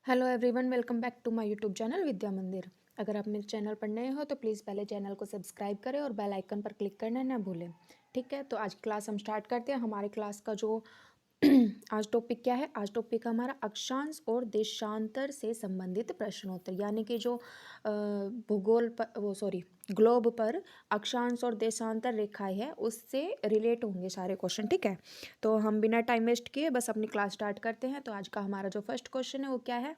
Hello everyone, welcome back to my YouTube channel Vidya Mandir. अगर आप मेरे चैनल पर नए हो तो प्लीज़ पहले चैनल को सब्सक्राइब करें और बेल आइकन पर क्लिक करना ना भूलें। ठीक है, तो आज क्लास हम स्टार्ट करते हैं। हमारे क्लास का जो आज टॉपिक क्या है, आज टॉपिक हमारा अक्षांश और देशांतर से संबंधित प्रश्नोत्तर, यानी कि जो भूगोल पर वो सॉरी ग्लोब पर अक्षांश और देशांतर रेखाएं है उससे रिलेट होंगे सारे क्वेश्चन। ठीक है, तो हम बिना टाइम वेस्ट किए बस अपनी क्लास स्टार्ट करते हैं। तो आज का हमारा जो फर्स्ट क्वेश्चन है वो क्या है,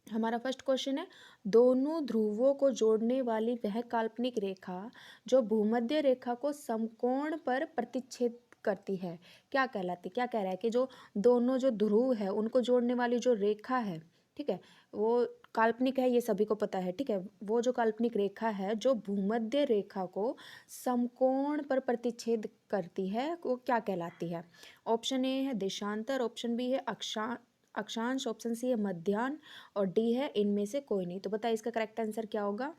हमारा फर्स्ट क्वेश्चन है, दोनों ध्रुवों को जोड़ने वाली वह काल्पनिक रेखा जो भूमध्य रेखा को समकोण पर प्रतिच्छेद करती है क्या कहलाती, क्या कह रहा है कि जो दोनों जो ध्रुव है उनको जोड़ने वाली जो रेखा है, ठीक है, वो काल्पनिक है, ये सभी को पता है। ठीक है, वो जो काल्पनिक रेखा है जो भूमध्य रेखा को समकोण पर प्रतिच्छेद करती है वो क्या कहलाती है। ऑप्शन ए है देशांतर, ऑप्शन बी है अक्षांश, ऑप्शन सी है मध्याह्न और डी है इनमें से कोई नहीं। तो बताइए इसका करेक्ट आंसर क्या होगा।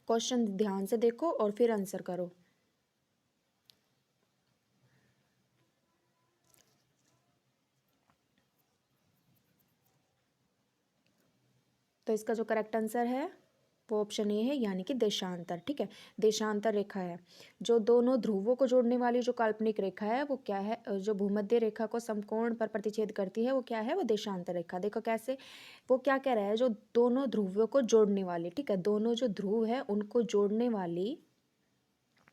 क्वेश्चन ध्यान से देखो और फिर आंसर करो। तो इसका जो करेक्ट आंसर है वो ऑप्शन ए है, यानी कि देशांतर। ठीक है, देशांतर रेखा है जो दोनों ध्रुवों को जोड़ने वाली जो काल्पनिक रेखा है वो क्या है, जो भूमध्य रेखा को समकोण पर प्रतिच्छेद करती है वो क्या है, वो देशांतर रेखा। देखो कैसे, वो क्या कह रहा है, जो दोनों ध्रुवों को जोड़ने वाली, ठीक है, दोनों जो ध्रुव है उनको जोड़ने वाली,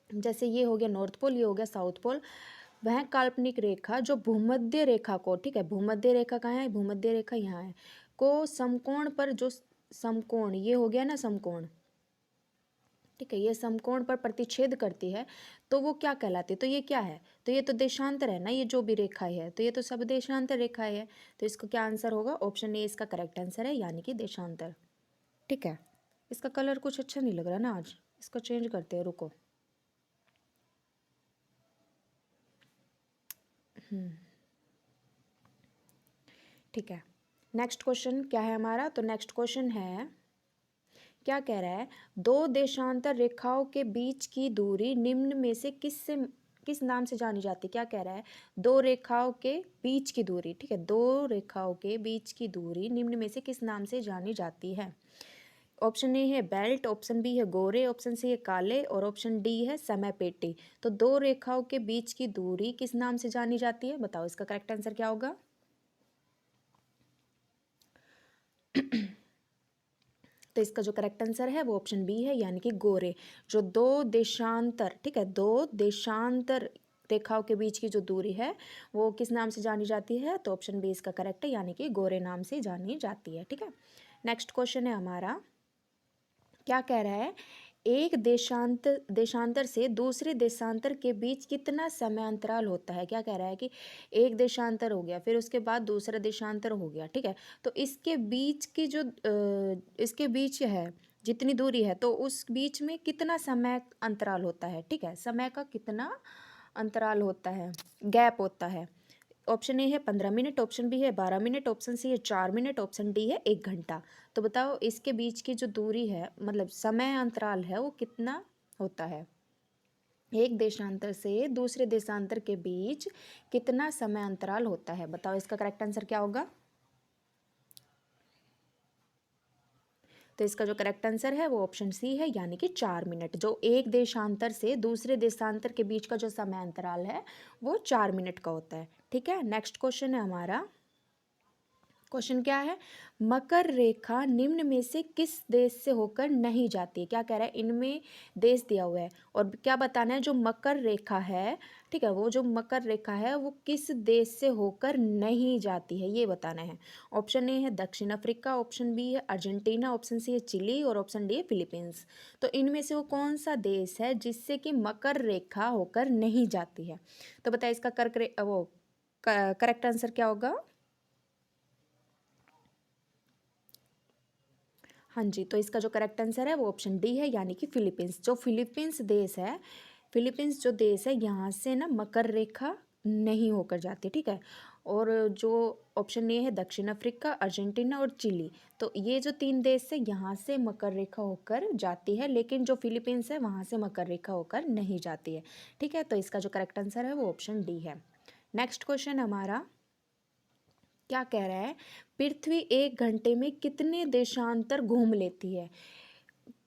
जैसे ये हो गया नॉर्थ पोल, ये हो गया साउथ पोल, वह काल्पनिक रेखा जो भूमध्य रेखा को, ठीक है, भूमध्य रेखा कहाँ है, भूमध्य रेखा यहाँ है, को समकोण पर जो समकोण, ये हो गया ना समकोण, ठीक है, ये समकोण पर प्रतिच्छेद करती है तो वो क्या कहलाती है, तो ये क्या है, तो ये तो देशांतर है ना, ये जो भी रेखा है तो ये तो सब देशांतर रेखा है। तो इसका क्या आंसर होगा, ऑप्शन ए इसका करेक्ट आंसर है, यानी कि देशांतर। ठीक है, इसका कलर कुछ अच्छा नहीं लग रहा ना आज, इसको चेंज करते हैं, रुको। ठीक है, नेक्स्ट क्वेश्चन क्या है हमारा, तो नेक्स्ट क्वेश्चन है, क्या कह रहा है, दो देशांतर रेखाओं के बीच की दूरी निम्न में से किस नाम से जानी जाती है। क्या कह रहा है, दो रेखाओं के बीच की दूरी, ठीक है, दो रेखाओं के बीच की दूरी निम्न में से किस नाम से जानी जाती है। ऑप्शन ए है बेल्ट, ऑप्शन बी है गोरे, ऑप्शन सी है काले और ऑप्शन डी है समय पेटी। तो दो रेखाओं के बीच की दूरी किस नाम से जानी जाती है, बताओ इसका करेक्ट आंसर क्या होगा। तो इसका जो करेक्ट आंसर है वो ऑप्शन बी है, यानी कि गोरे। जो दो देशांतर, ठीक है, दो देशांतर रेखाओं के बीच की जो दूरी है वो किस नाम से जानी जाती है, तो ऑप्शन बी इसका करेक्ट है, यानी कि गोरे नाम से जानी जाती है। ठीक है, नेक्स्ट क्वेश्चन है हमारा, क्या कह रहा है, एक देशांतर से दूसरे देशांतर के बीच कितना समय अंतराल होता है। क्या कह रहा है कि एक देशांतर हो गया, फिर उसके बाद दूसरा देशांतर हो गया, ठीक है, तो इसके बीच की जो इसके बीच है जितनी दूरी है तो उस बीच में कितना समय अंतराल होता है, ठीक है, समय का कितना अंतराल होता है, गैप होता है। ऑप्शन ए है 15 मिनट, ऑप्शन बी है 12 मिनट, ऑप्शन सी है 4 मिनट, ऑप्शन डी है 1 घंटा। तो बताओ इसके बीच की जो दूरी है, मतलब समय अंतराल है वो कितना होता है, एक देशांतर से दूसरे देशांतर के बीच कितना समय अंतराल होता है, बताओ इसका करेक्ट आंसर क्या होगा। तो इसका जो करेक्ट आंसर है वो ऑप्शन सी है, यानी कि 4 मिनट। जो एक देशांतर से दूसरे देशांतर के बीच का जो समय अंतराल है वो 4 मिनट का होता है। ठीक है, नेक्स्ट क्वेश्चन है हमारा, क्वेश्चन क्या है, मकर रेखा निम्न में से किस देश से होकर नहीं जाती है। क्या कह रहा है, इनमें देश दिया हुआ है और क्या बताना है, जो मकर रेखा है, ठीक है, वो जो मकर रेखा है वो किस देश से होकर नहीं जाती है ये बताना है। ऑप्शन ए है दक्षिण अफ्रीका, ऑप्शन बी है अर्जेंटीना, ऑप्शन सी है चिली और ऑप्शन डी है फिलीपींस। तो इनमें से वो कौन सा देश है जिससे कि मकर रेखा होकर नहीं जाती है, तो बताइए इसका करेक्ट आंसर क्या होगा। हाँ जी, तो इसका जो करेक्ट आंसर है वो ऑप्शन डी है, यानी कि फिलीपींस। जो फिलीपींस देश है, फिलीपींस जो देश है यहाँ से ना मकर रेखा नहीं होकर जाती, ठीक है, और जो ऑप्शन ए है दक्षिण अफ्रीका, अर्जेंटीना और चिली, तो ये जो तीन देश है यहाँ से मकर रेखा होकर जाती है, लेकिन जो फिलीपींस है वहाँ से मकर रेखा होकर नहीं जाती है। ठीक है, तो इसका जो करेक्ट आंसर है वो ऑप्शन डी है। नेक्स्ट क्वेश्चन हमारा, क्या कह रहा है, पृथ्वी 1 घंटे में कितने देशांतर घूम लेती है।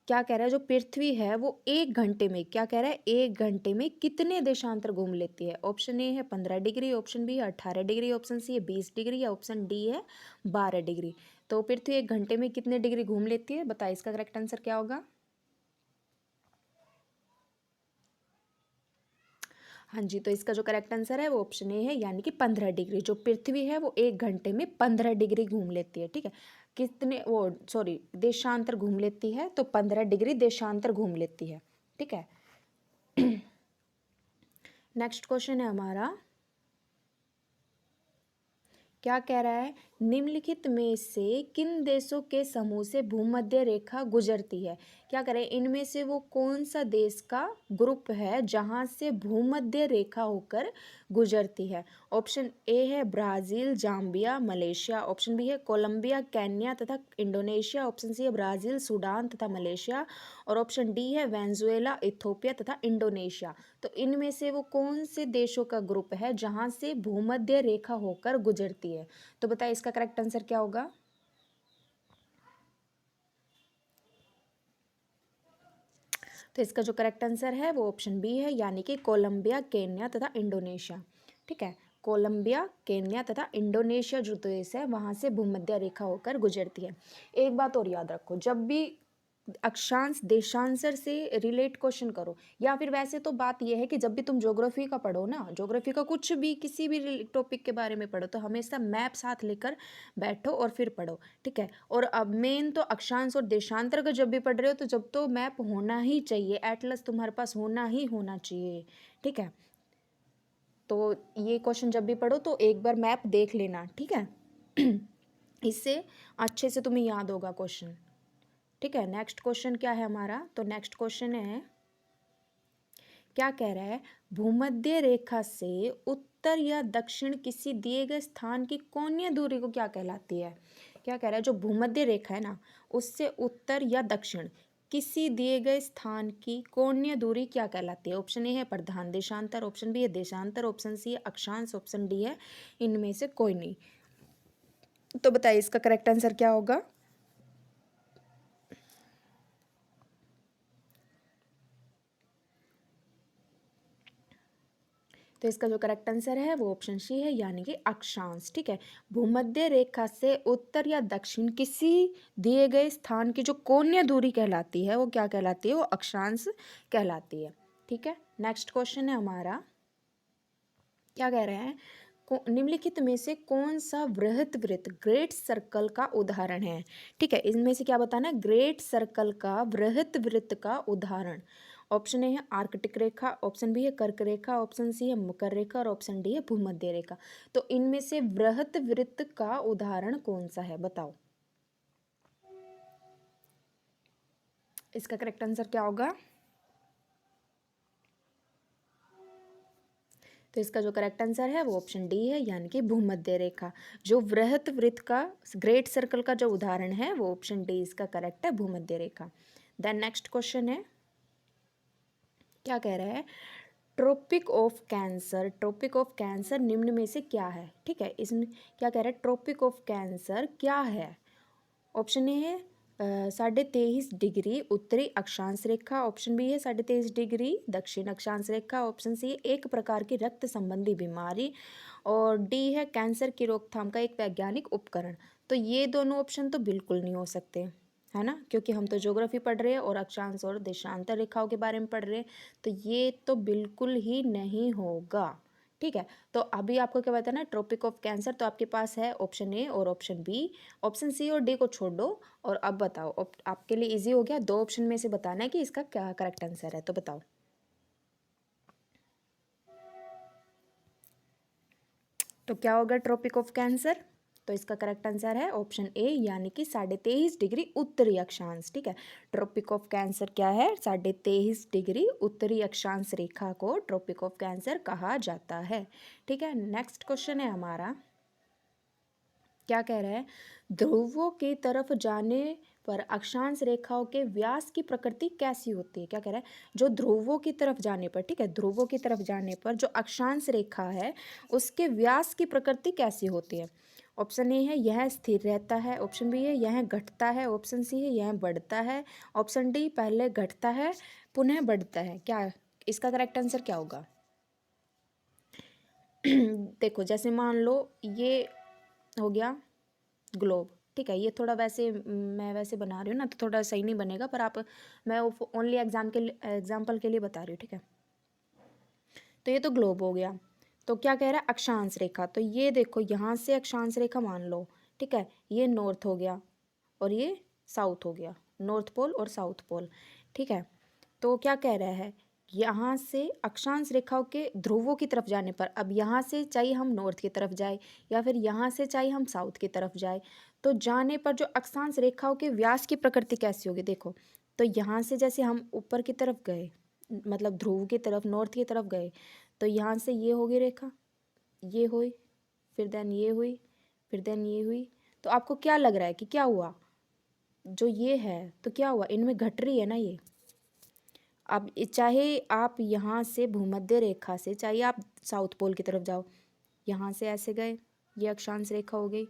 क्या कह रहा है, जो पृथ्वी है वो 1 घंटे में, क्या कह रहा है, 1 घंटे में कितने देशांतर घूम लेती है। ऑप्शन ए है 15 डिग्री, ऑप्शन बी है 18 डिग्री, ऑप्शन सी है 20 डिग्री, या ऑप्शन डी है 12 डिग्री। तो पृथ्वी 1 घंटे में कितने डिग्री घूम लेती है, बताइए इसका करेक्ट आंसर क्या होगा। हाँ जी, तो इसका जो करेक्ट आंसर है वो ऑप्शन ए है, यानी कि 15 डिग्री। जो पृथ्वी है वो 1 घंटे में 15 डिग्री घूम लेती है। ठीक है, कितने वो सॉरी देशांतर घूम लेती है, तो 15 डिग्री देशांतर घूम लेती है। ठीक है। नेक्स्ट क्वेश्चन है हमारा, क्या कह रहा है, निम्नलिखित में से किन देशों के समूह से भूमध्य रेखा गुजरती है। क्या करें, इनमें से वो कौन सा देश का ग्रुप है जहां से भूमध्य रेखा होकर गुजरती है। ऑप्शन ए है Brazil, Zambia, Malaysia, option B है कोलंबिया, केन्या तथा इंडोनेशिया, ऑप्शन सी है ब्राजील, सूडान तथा मलेशिया, और ऑप्शन डी है वेनेजुएला, इथोपिया तथा इंडोनेशिया। तो इनमें से वो कौन से देशों का ग्रुप है जहां से भूमध्य रेखा होकर गुजरती है। तो बताइए इसका करेक्ट आंसर क्या होगा। तो इसका जो करेक्ट आंसर है वो ऑप्शन बी है, यानी कि कोलंबिया, केन्या तथा इंडोनेशिया। ठीक है, कोलंबिया, केन्या तथा इंडोनेशिया जो देश है वहां से भूमध्य रेखा होकर गुजरती है। एक बात और याद रखो, जब भी अक्षांश देशांतर से रिलेट क्वेश्चन करो, या फिर वैसे तो बात यह है कि जब भी तुम ज्योग्राफी का पढ़ो ना, ज्योग्राफी का कुछ भी किसी भी टॉपिक के बारे में पढ़ो, तो हमेशा मैप साथ लेकर बैठो और फिर पढ़ो। ठीक है, और अब मेन तो अक्षांश और देशांतर का जब भी पढ़ रहे हो तो जब तो मैप होना ही चाहिए, एटलस तुम्हारे पास होना ही होना चाहिए। ठीक है, तो ये क्वेश्चन जब भी पढ़ो तो एक बार मैप देख लेना। ठीक है, इससे अच्छे से तुम्हें याद होगा क्वेश्चन। ठीक है, नेक्स्ट क्वेश्चन क्या है हमारा, तो नेक्स्ट क्वेश्चन है, क्या कह रहा है, भूमध्य रेखा से उत्तर या दक्षिण किसी दिए गए स्थान की कोणीय दूरी को क्या कहलाती है। क्या कह रहा है, जो भूमध्य रेखा है ना, उससे उत्तर या दक्षिण किसी दिए गए स्थान की कोणीय दूरी क्या कहलाती है। ऑप्शन ए है प्रधान देशांतर, ऑप्शन बी है देशांतर, ऑप्शन सी है अक्षांश, ऑप्शन डी है इनमें से कोई नहीं। तो बताइए इसका करेक्ट आंसर क्या होगा। तो इसका जो करेक्ट आंसर है वो ऑप्शन सी है, यानी कि अक्षांश। ठीक है, भूमध्य रेखा से उत्तर या दक्षिण किसी दिए गए स्थान की जो कोणीय दूरी कहलाती है वो क्या कहलाती है, वो अक्षांश कहलाती है। ठीक है, नेक्स्ट क्वेश्चन है हमारा, क्या कह रहे हैं, निम्नलिखित में से कौन सा वृहत वृत्त ग्रेट सर्कल का उदाहरण है। ठीक है, इनमें से क्या बताना है, ग्रेट सर्कल का वृहत वृत्त का उदाहरण। ऑप्शन ए है आर्कटिक रेखा, ऑप्शन बी है कर्क रेखा, ऑप्शन सी है मकर रेखा, और ऑप्शन डी है भूमध्य रेखा। तो इनमें से वृहत वृत्त का उदाहरण कौन सा है, बताओ इसका करेक्ट आंसर क्या होगा। तो इसका जो करेक्ट आंसर है वो ऑप्शन डी है, यानी कि भूमध्य रेखा। जो वृहत वृत्त का ग्रेट सर्कल का जो उदाहरण है वो ऑप्शन डी इसका करेक्ट है, भूमध्य रेखा। देन नेक्स्ट क्वेश्चन है, क्या कह रहा है, Tropic of Cancer, Tropic of Cancer निम्न में से क्या है। ठीक है, इसमें क्या कह रहा है, ट्रॉपिक ऑफ कैंसर क्या है। ऑप्शन ए है 23.5 डिग्री उत्तरी अक्षांश रेखा, ऑप्शन बी है 23.5 डिग्री दक्षिण अक्षांश रेखा, ऑप्शन सी एक प्रकार की रक्त संबंधी बीमारी, और डी है कैंसर की रोकथाम का एक वैज्ञानिक उपकरण। तो ये दोनों ऑप्शन तो बिल्कुल नहीं हो सकते, है ना, क्योंकि हम तो ज्योग्राफी पढ़ रहे हैं और अक्षांश और देशांतर रेखाओं के बारे में पढ़ रहे हैं, तो ये तो बिल्कुल ही नहीं होगा। ठीक है, तो अभी आपको क्या बताना है, ट्रॉपिक ऑफ कैंसर, तो आपके पास है ऑप्शन ए और ऑप्शन बी, ऑप्शन सी और डी को छोड़ दो। और अब बताओ, आपके लिए इजी हो गया, दो ऑप्शन में से बताना है कि इसका क्या करेक्ट आंसर है, तो बताओ। तो क्या होगा ट्रॉपिक ऑफ कैंसर, तो इसका करेक्ट आंसर है ऑप्शन ए, यानी कि 23.5 डिग्री उत्तरी अक्षांश। ठीक है, ट्रॉपिक ऑफ कैंसर क्या है, 23.5 डिग्री उत्तरी अक्षांश रेखा को ट्रॉपिक ऑफ कैंसर कहा जाता है। ठीक है, नेक्स्ट क्वेश्चन है हमारा, क्या कह रहा है, ध्रुवों की तरफ जाने पर अक्षांश रेखाओं के व्यास की प्रकृति कैसी होती है। क्या कह रहा है, जो ध्रुवों की तरफ जाने पर, ठीक है, ध्रुवों की तरफ जाने पर जो अक्षांश रेखा है उसके व्यास की प्रकृति कैसी होती है। ऑप्शन ए है यह स्थिर रहता है, ऑप्शन बी है यह घटता है, ऑप्शन सी है यह बढ़ता है, ऑप्शन डी पहले घटता है पुनः बढ़ता है। क्या इसका करेक्ट आंसर क्या होगा। देखो जैसे मान लो ये हो गया ग्लोब, ठीक है, ये थोड़ा वैसे मैं वैसे बना रही हूँ ना तो थोड़ा सही नहीं बनेगा, पर आप मैं ओनली एग्जाम्पल के लिए बता रही हूँ, ठीक है। तो ये तो ग्लोब हो गया। तो क्या कह रहा है, अक्षांश रेखा, तो ये देखो यहाँ से अक्षांश रेखा मान लो, ठीक है, ये नॉर्थ हो गया और ये साउथ हो गया, नॉर्थ पोल और साउथ पोल, ठीक है। तो क्या कह रहा है, यहाँ से अक्षांश रेखाओं के ध्रुवों की तरफ जाने पर, अब यहाँ से चाहिए हम नॉर्थ की तरफ जाए या फिर यहाँ से चाहिए हम साउथ की तरफ जाए, तो जाने पर जो अक्षांश रेखाओं के व्यास की प्रकृति कैसी होगी। देखो तो यहाँ से जैसे हम ऊपर की तरफ गए, मतलब ध्रुव की तरफ नॉर्थ की तरफ गए, तो यहाँ से ये होगी रेखा, ये हुई, फिर देन ये हुई, फिर देन ये हुई। तो आपको क्या लग रहा है कि क्या हुआ, जो ये है तो क्या हुआ, इनमें घट रही है ना ये। अब चाहे आप यहाँ से भूमध्य रेखा से चाहे आप साउथ पोल की तरफ जाओ, यहाँ से ऐसे गए, ये अक्षांश रेखा हो गई,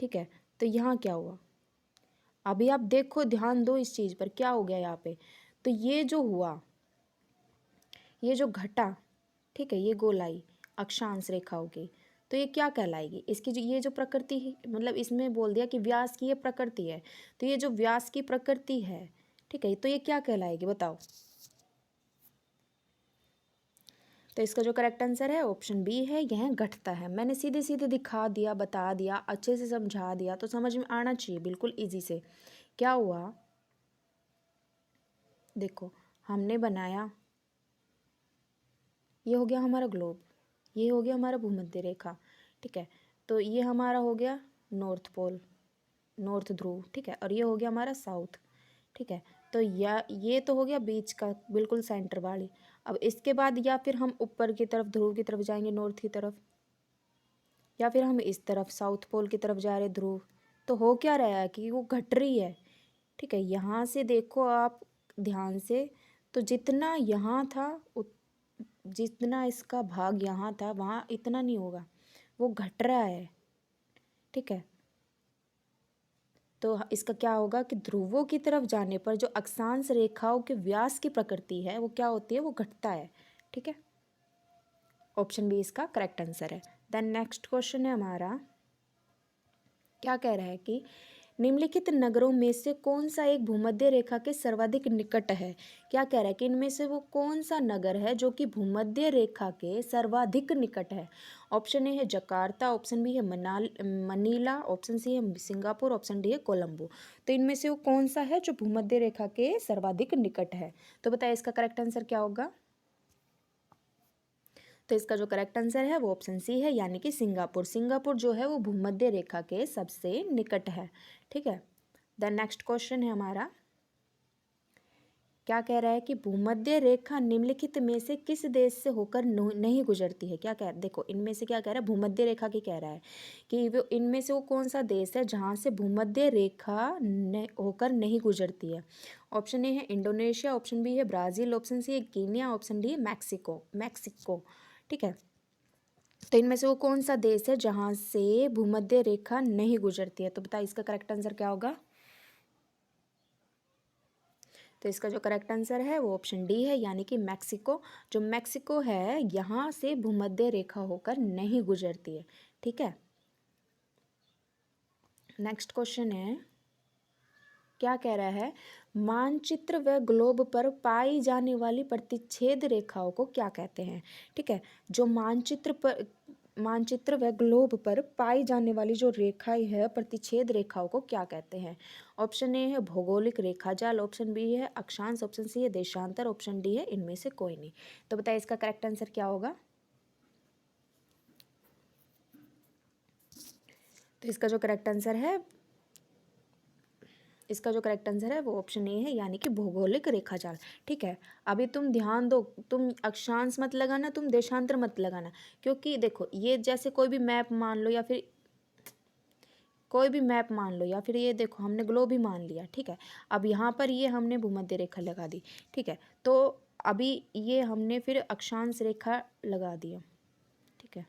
ठीक है। तो यहाँ क्या हुआ, अभी आप देखो ध्यान दो इस चीज़ पर, क्या हो गया यहाँ पे, तो ये जो हुआ, ये जो घटा, ठीक है, ये गोलाई अक्षांश रेखा होगी, तो ये क्या कहलाएगी, इसकी जो ये जो प्रकृति है, मतलब इसमें बोल दिया कि व्यास की ये प्रकृति है, तो ये जो व्यास की प्रकृति है, ठीक है, तो ये क्या कहलाएगी बताओ। तो इसका जो करेक्ट आंसर है ऑप्शन बी है, यह घटता है। मैंने सीधे सीधे दिखा दिया, बता दिया, अच्छे से समझा दिया, तो समझ में आना चाहिए बिल्कुल इजी से। क्या हुआ, देखो हमने बनाया, ये हो गया हमारा ग्लोब, ये हो गया हमारा भूमध्य रेखा, ठीक है। तो ये हमारा हो गया नॉर्थ पोल, नॉर्थ ध्रुव, ठीक है, और ये हो गया हमारा साउथ, ठीक है। तो या ये तो हो गया बीच का बिल्कुल सेंटर वाली। अब इसके बाद या फिर हम ऊपर की तरफ ध्रुव की तरफ जाएंगे, नॉर्थ की तरफ, या फिर हम इस तरफ साउथ पोल की तरफ जा रहे ध्रुव, तो हो क्या रहा है कि वो घट रही है, ठीक है। यहाँ से देखो आप ध्यान से, तो जितना यहाँ था जितना इसका भाग यहाँ था वहाँ इतना नहीं होगा, वो घट रहा है, ठीक है। तो इसका क्या होगा कि ध्रुवों की तरफ जाने पर जो अक्षांश रेखाओं के व्यास की प्रकृति है वो क्या होती है, वो घटता है, ठीक है। ऑप्शन बी इसका करेक्ट आंसर है। देन नेक्स्ट क्वेश्चन है हमारा, क्या कह रहा है कि निम्नलिखित नगरों में से कौन सा एक भूमध्य रेखा के सर्वाधिक निकट है। क्या कह रहा है कि इनमें से वो कौन सा नगर है जो कि भूमध्य रेखा के सर्वाधिक निकट है। ऑप्शन ए है जकार्ता, ऑप्शन बी है मनीला, ऑप्शन सी है सिंगापुर, ऑप्शन डी है कोलंबो। तो इनमें से वो कौन सा है जो भूमध्य रेखा के सर्वाधिक निकट है। तो बताइए इसका करेक्ट आंसर क्या होगा। तो इसका जो करेक्ट आंसर है वो ऑप्शन सी है, यानी कि सिंगापुर। सिंगापुर जो है वो भूमध्य रेखा के सबसे निकट है, ठीक है। देन नेक्स्ट क्वेश्चन है हमारा, क्या कह रहा है कि भूमध्य रेखा निम्नलिखित में से किस देश से होकर नहीं गुजरती है। क्या कह, देखो इनमें से क्या कह रहा है, भूमध्य रेखा की कह रहा है कि वो इनमें से वो कौन सा देश है जहाँ से भूमध्य रेखा होकर नहीं गुजरती है। ऑप्शन ए है इंडोनेशिया, ऑप्शन बी है ब्राज़ील, ऑप्शन सी है कीनिया, ऑप्शन डी है मैक्सिको, मैक्सिको, ठीक है। तो इनमें से वो कौन सा देश है जहाँ से भूमध्य रेखा नहीं गुजरती है। तो बताइए इसका करेक्ट आंसर क्या होगा। तो इसका जो करेक्ट आंसर है वो ऑप्शन डी है, यानी कि मैक्सिको। जो मैक्सिको है यहाँ से भूमध्य रेखा होकर नहीं गुजरती है, ठीक है। नेक्स्ट क्वेश्चन है, क्या कह रहा है, मानचित्र व ग्लोब पर पाई जाने वाली प्रतिच्छेद रेखाओं को क्या कहते हैं। ठीक है, जो मानचित्र व ग्लोब पर पाई जाने वाली जो रेखाएं है प्रतिच्छेद रेखाओं को क्या कहते हैं। ऑप्शन ए है भौगोलिक रेखाजाल, ऑप्शन बी है अक्षांश, ऑप्शन सी है देशांतर, ऑप्शन डी है इनमें से कोई नहीं। तो बताइए इसका करेक्ट आंसर क्या होगा। तो इसका जो करेक्ट आंसर है वो ऑप्शन ए है, यानी कि भौगोलिक रेखाजाल। ठीक है, अभी तुम ध्यान दो, तुम अक्षांश मत लगाना, तुम देशांतर मत लगाना, क्योंकि देखो ये जैसे कोई भी मैप मान लो या फिर कोई भी मैप मान लो, या फिर ये देखो हमने ग्लोब ही मान लिया, ठीक है। अब यहाँ पर ये हमने भूमध्य रेखा लगा दी, ठीक है। तो अभी ये हमने फिर अक्षांश रेखा लगा दिया, ठीक है।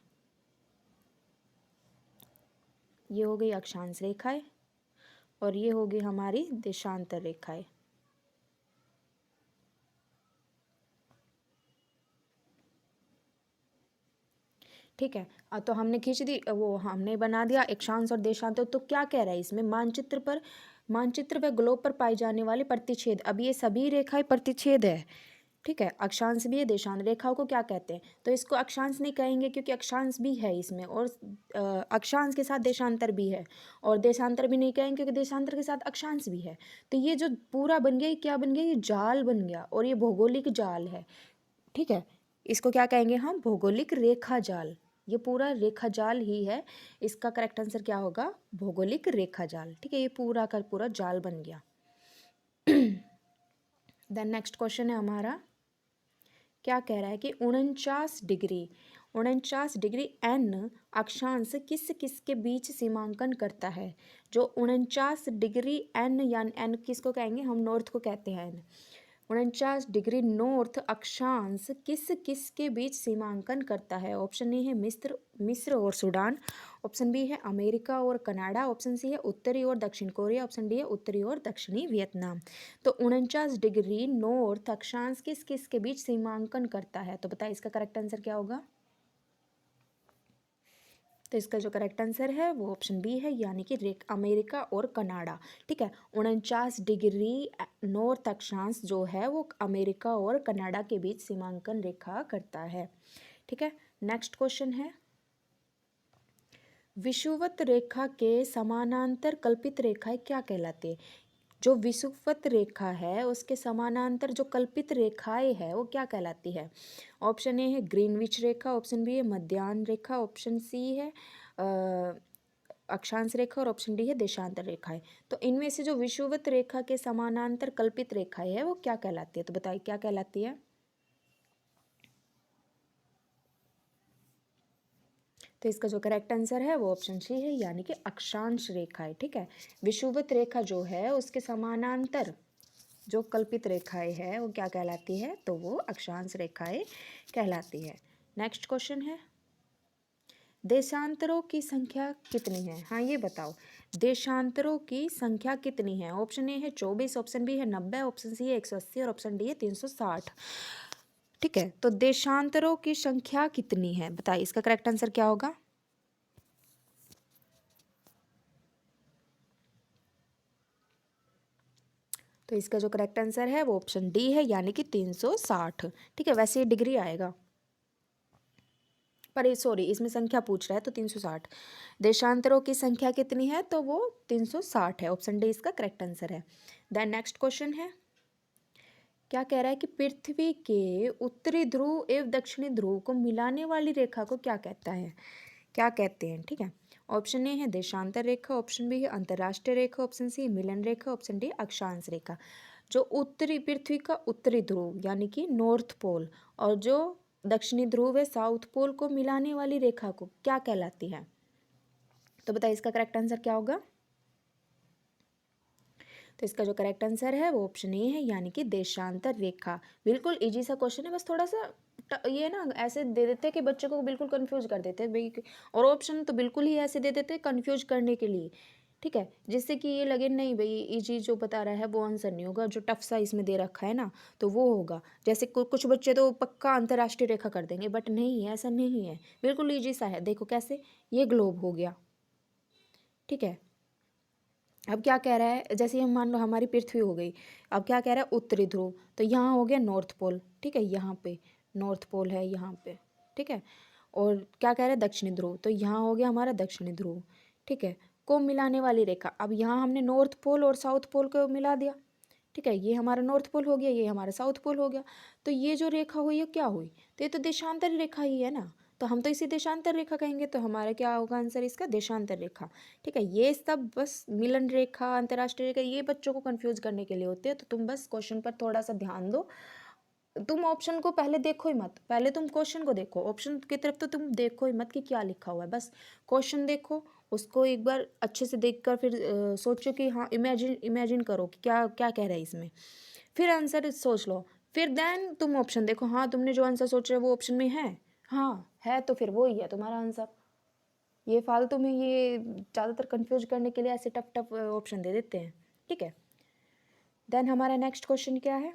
ये हो गई अक्षांश रेखाएं और ये हो गई हमारी देशांतर रेखाएं। ठीक है, तो हमने खींच दी, वो हमने बना दिया अक्षांश और देशांतर। तो क्या कह रहा है इसमें, मानचित्र व ग्लोब पर पाई जाने वाली प्रतिच्छेद। अब ये सभी रेखाएं प्रतिच्छेद है, ठीक है। अक्षांश भी है, देशांतर रेखाओं को क्या कहते हैं, तो इसको अक्षांश नहीं कहेंगे क्योंकि अक्षांश भी है इसमें, और अक्षांश के साथ देशांतर भी है, और देशांतर भी नहीं कहेंगे क्योंकि देशांतर के साथ अक्षांश भी है। तो ये जो पूरा बन गया, ये क्या बन गया, ये जाल बन गया, और ये भौगोलिक जाल है, ठीक है। इसको क्या कहेंगे हम, भौगोलिक रेखा जाल। ये पूरा रेखा जाल ही है, इसका करेक्ट आंसर क्या होगा, भौगोलिक रेखा जाल, ठीक है। ये पूरा का पूरा जाल बन गया। देन नेक्स्ट क्वेश्चन है हमारा, क्या कह रहा है कि 49 डिग्री एन अक्षांश किस किस के बीच सीमांकन करता है। जो 49 डिग्री एन, यानी एन किसको कहेंगे हम, नॉर्थ को कहते हैं एन। 49 डिग्री नॉर्थ अक्षांश किस किस के बीच सीमांकन करता है। ऑप्शन ए है मिस्र और सूडान, ऑप्शन बी है अमेरिका और कनाडा, ऑप्शन सी है उत्तरी और दक्षिण कोरिया, ऑप्शन डी है उत्तरी और दक्षिणी वियतनाम। तो 49 डिग्री नॉर्थ अक्षांश किस किस के बीच सीमांकन करता है, तो बताइए इसका करेक्ट आंसर क्या होगा। तो इसका जो करेक्ट आंसर है वो ऑप्शन बी है, यानी कि अमेरिका और कनाडा, ठीक है। 49 डिग्री नॉर्थ अक्षांश जो है वो अमेरिका और कनाडा के बीच सीमांकन रेखा करता है, ठीक है। नेक्स्ट क्वेश्चन है, विषुवत रेखा के समानांतर कल्पित रेखाएं क्या कहलाती है। जो विषुवत रेखा है उसके समानांतर जो कल्पित रेखाएं है वो क्या कहलाती है। ऑप्शन ए है ग्रीनविच रेखा, ऑप्शन बी है मध्याह्न रेखा, ऑप्शन सी है अक्षांश रेखा, और ऑप्शन डी है देशांतर रेखाएं। तो इनमें से जो विषुवत रेखा के समानांतर कल्पित रेखाएं है वो क्या कहलाती है, तो बताइए क्या कहलाती है। तो इसका जो करेक्ट आंसर है वो ऑप्शन सी है, यानी कि अक्षांश रेखाएं, ठीक है। विषुवत रेखा जो है उसके समानांतर जो कल्पित रेखाएं है वो क्या कहलाती है, तो वो अक्षांश रेखाएं कहलाती है। नेक्स्ट क्वेश्चन है, देशांतरों की संख्या कितनी है। हाँ ये बताओ, देशांतरों की संख्या कितनी है। ऑप्शन ए है 24, ऑप्शन बी है 90, ऑप्शन सी है 180 और ऑप्शन डी है 360, ठीक है। तो देशांतरों की संख्या कितनी है, बताइए इसका करेक्ट आंसर क्या होगा। तो इसका जो करेक्ट आंसर है वो ऑप्शन डी है, यानी कि 360, ठीक है। वैसे ये डिग्री आएगा, पर सॉरी इसमें संख्या पूछ रहा है तो 360। देशांतरों की संख्या कितनी है, तो वो 360 है, ऑप्शन डी इसका करेक्ट आंसर है। देन नेक्स्ट क्वेश्चन है, क्या कह रहा है कि पृथ्वी के उत्तरी ध्रुव एवं दक्षिणी ध्रुव को मिलाने वाली रेखा को क्या कहता है, क्या कहते हैं, ठीक है। ऑप्शन ए है देशांतर रेखा, ऑप्शन बी है अंतर्राष्ट्रीय रेखा, ऑप्शन सी मिलन रेखा, ऑप्शन डी अक्षांश रेखा। जो उत्तरी पृथ्वी का उत्तरी ध्रुव यानी कि नॉर्थ पोल और जो दक्षिणी ध्रुव है साउथ पोल को मिलाने वाली रेखा को क्या कहलाती है, तो बताइए इसका करेक्ट आंसर क्या होगा। तो इसका जो करेक्ट आंसर है वो ऑप्शन ए है, यानी कि देशांतर रेखा। बिल्कुल इजी सा क्वेश्चन है, बस थोड़ा सा ये ना ऐसे दे देते हैं कि बच्चे को बिल्कुल कंफ्यूज कर देते हैं भाई, और ऑप्शन तो बिल्कुल ही ऐसे दे देते हैं कंफ्यूज करने के लिए, ठीक है। जिससे कि ये लगे नहीं भाई इजी जो बता रहा है वो आंसर नहीं होगा, जो टफ सा इसमें दे रखा है ना तो वो होगा। जैसे कुछ बच्चे तो पक्का अंतर्राष्ट्रीय रेखा कर देंगे, बट नहीं है, ऐसा नहीं है, बिल्कुल ईजी सा है। देखो कैसे, ये ग्लोब हो गया, ठीक है। अब क्या कह रहा है, जैसे हम मान लो हमारी पृथ्वी हो गई, अब क्या कह रहा है उत्तरी ध्रुव, तो यहाँ हो गया नॉर्थ पोल, ठीक है, यहाँ पे नॉर्थ पोल है यहाँ पे, ठीक है। और क्या कह रहा है दक्षिणी ध्रुव, तो यहाँ हो गया हमारा दक्षिणी ध्रुव, ठीक है। को मिलाने वाली रेखा, अब यहाँ हमने नॉर्थ पोल और साउथ पोल को मिला दिया, ठीक है। ये हमारा नॉर्थ पोल हो गया, ये हमारा साउथ पोल हो गया, तो ये जो रेखा हुई है क्या हुई, तो ये तो देशांतर रेखा ही है ना, तो हम तो इसे देशांतर रेखा कहेंगे। तो हमारा क्या होगा आंसर इसका, देशांतर रेखा, ठीक है। ये सब बस मिलन रेखा अंतर्राष्ट्रीय रेखा ये बच्चों को कंफ्यूज करने के लिए होते हैं, तो तुम बस क्वेश्चन पर थोड़ा सा ध्यान दो तुम ऑप्शन को पहले देखो ही मत, पहले तुम क्वेश्चन को देखो, ऑप्शन की तरफ तो तुम देखो ही मत कि क्या लिखा हुआ है, बस क्वेश्चन देखो, उसको एक बार अच्छे से देखकर फिर सोचो कि हाँ, इमेजिन इमेजिन करो कि क्या क्या कह रहा है इसमें, फिर आंसर सोच लो, फिर देन तुम ऑप्शन देखो, हाँ तुमने जो आंसर सोच रहे हो वो ऑप्शन में है, हाँ है तो फिर वो ही है तुम्हारा आंसर। ये फालतू में ये ज़्यादातर कंफ्यूज करने के लिए ऐसे टफ टफ ऑप्शन दे देते हैं, ठीक है। देन हमारा नेक्स्ट क्वेश्चन क्या है,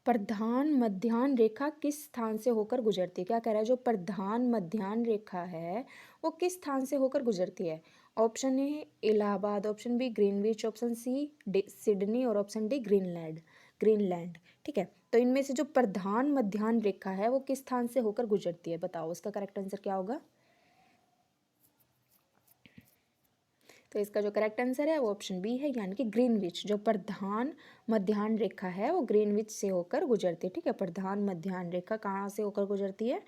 प्रधान मध्याह्न रेखा किस स्थान से होकर गुजरती है, क्या कह रहा है, जो प्रधान मध्याह्न रेखा है वो किस स्थान से होकर गुजरती है। Option A Allahabad, option B Greenwich, option C Sydney और ऑप्शन डी ग्रीनलैंड, ग्रीनलैंड, ठीक है। तो इनमें से जो प्रधान मध्याह्न रेखा है वो किस स्थान से होकर गुजरती है, बताओ उसका करेक्ट आंसर क्या होगा। तो इसका जो करेक्ट आंसर है वो ऑप्शन बी है, यानी कि ग्रीनविच। जो प्रधान मध्याह्न रेखा है वो ग्रीनविच से होकर गुजरती है, ठीक है। प्रधान मध्याह्न रेखा कहाँ से होकर गुजरती है,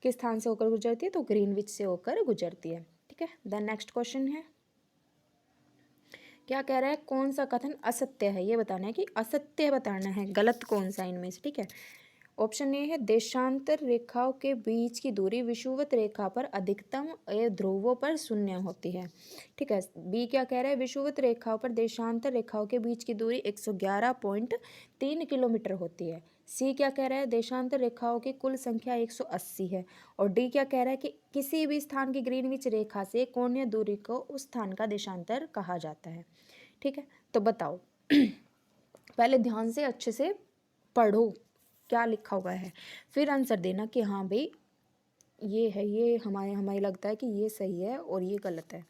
किस स्थान से होकर गुजरती है, तो ग्रीनविच से होकर गुजरती है, ठीक है। देन नेक्स्ट क्वेश्चन है, क्या कह रहा है, कौन सा कथन असत्य है, ये बताना है कि असत्य बताना है, गलत कौन सा इनमें से, ठीक है। ऑप्शन ए है देशांतर रेखाओं के बीच की दूरी विषुवत रेखा पर अधिकतम ध्रुवों पर शून्य होती है, ठीक है। बी क्या कह रहा है, विषुवत रेखाओं पर देशांतर रेखाओं के बीच की दूरी 111.3 किलोमीटर होती है। सी क्या कह रहा है, देशांतर रेखाओं की कुल संख्या 180 है। और डी क्या कह रहा है कि किसी भी स्थान की ग्रीनविच रेखा से कोणीय दूरी को उस स्थान का देशांतर कहा जाता है, ठीक है। तो बताओ पहले ध्यान से अच्छे से पढ़ो क्या लिखा हुआ है, फिर आंसर देना कि हाँ भाई ये है, ये हमारे हमें लगता है कि ये सही है और ये गलत है।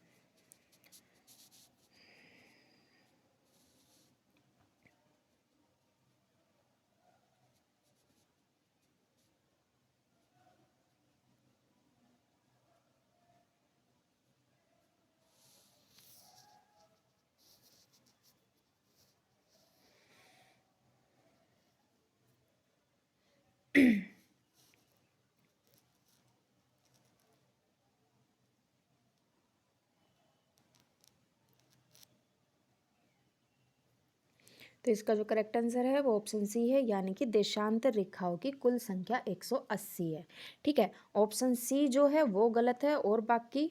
तो इसका जो करेक्ट आंसर है वो ऑप्शन सी है, यानी कि देशांतर रेखाओं की कुल संख्या 180 है, ठीक है। ऑप्शन सी जो है वो गलत है और बाकी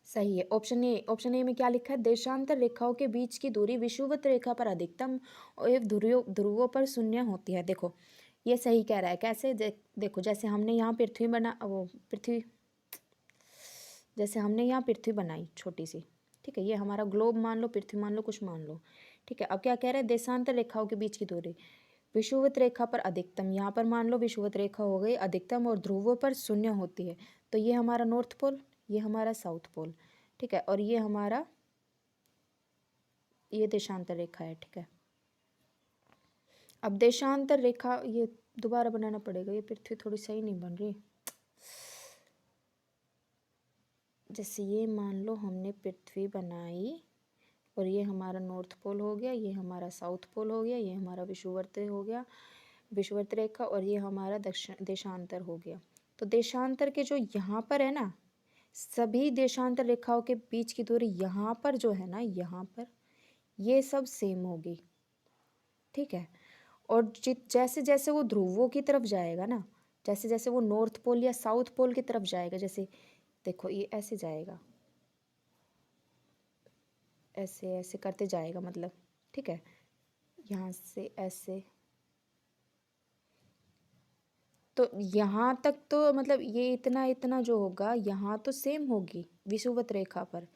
सही है। ऑप्शन ए में क्या लिखा है, देशांतर रेखाओं के बीच की दूरी विषुवत रेखा पर अधिकतम और ध्रुवों पर शून्य होती है। देखो ये सही कह रहा है, कैसे देखो जैसे हमने यहाँ पृथ्वी बना वो पृथ्वी, जैसे हमने यहाँ पृथ्वी बनाई छोटी सी, ठीक है, ये हमारा ग्लोब मान लो, पृथ्वी मान लो, कुछ मान लो, ठीक है। अब क्या कह रहे हैं, देशांतर रेखाओं के बीच की दूरी विषुवत रेखा पर अधिकतम, यहाँ पर मान लो विषुवत रेखा हो गई अधिकतम और ध्रुवों पर शून्य होती है। तो ये हमारा नॉर्थ पोल, ये हमारा साउथ पोल, ठीक है, और ये हमारा ये देशांतर रेखा है, ठीक है। अब देशांतर रेखा ये दोबारा बनाना पड़ेगा, ये पृथ्वी थोड़ी सही नहीं बन रही। जैसे ये मान लो हमने पृथ्वी बनाई और ये हमारा नॉर्थ पोल हो गया, ये हमारा साउथ पोल हो गया, ये हमारा विषुवत हो गया, विषुवत रेखा, और ये हमारा देशांतर हो गया। तो देशांतर के जो यहाँ पर है ना, सभी देशांतर रेखाओं के बीच की दूरी यहाँ पर जो है ना, यहाँ पर ये सब सेम होगी, ठीक है। और जैसे जैसे वो ध्रुवों की तरफ जाएगा ना, जैसे जैसे वो नॉर्थ पोल या साउथ पोल की तरफ जाएगा, जैसे देखो ये ऐसे जाएगा, ऐसे ऐसे करते जाएगा मतलब, ठीक है, यहाँ से ऐसे, तो यहाँ तक तो मतलब ये इतना इतना जो होगा यहाँ तो सेम होगी विषुवत रेखा पर,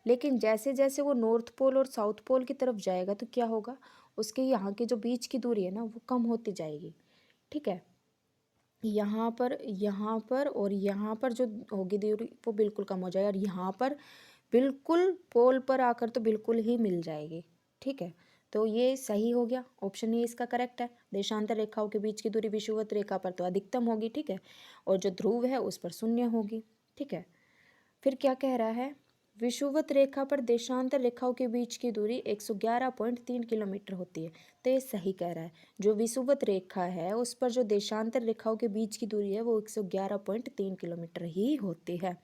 लेकिन जैसे जैसे वो नॉर्थ पोल और साउथ पोल की तरफ जाएगा तो क्या होगा, उसके यहाँ की जो बीच की दूरी है ना वो कम होती जाएगी, ठीक है। यहाँ पर और यहाँ पर जो होगी दूरी वो बिल्कुल कम हो जाएगी, और यहाँ पर बिल्कुल पोल पर आकर तो बिल्कुल ही मिल जाएगी, ठीक है। तो ये सही हो गया, ऑप्शन ए इसका करेक्ट है। देशांतर रेखाओं के बीच की दूरी विषुवत रेखा पर तो अधिकतम होगी, ठीक है, और जो ध्रुव है उस पर शून्य होगी, ठीक है। फिर क्या कह रहा है, विषुवत रेखा पर देशांतर रेखाओं के बीच की दूरी 111.3 किलोमीटर होती है। तो ये सही कह रहा है। जो विषुवत रेखा है उस पर जो देशांतर रेखाओं के बीच की दूरी है वो 111.3 किलोमीटर ही होती है।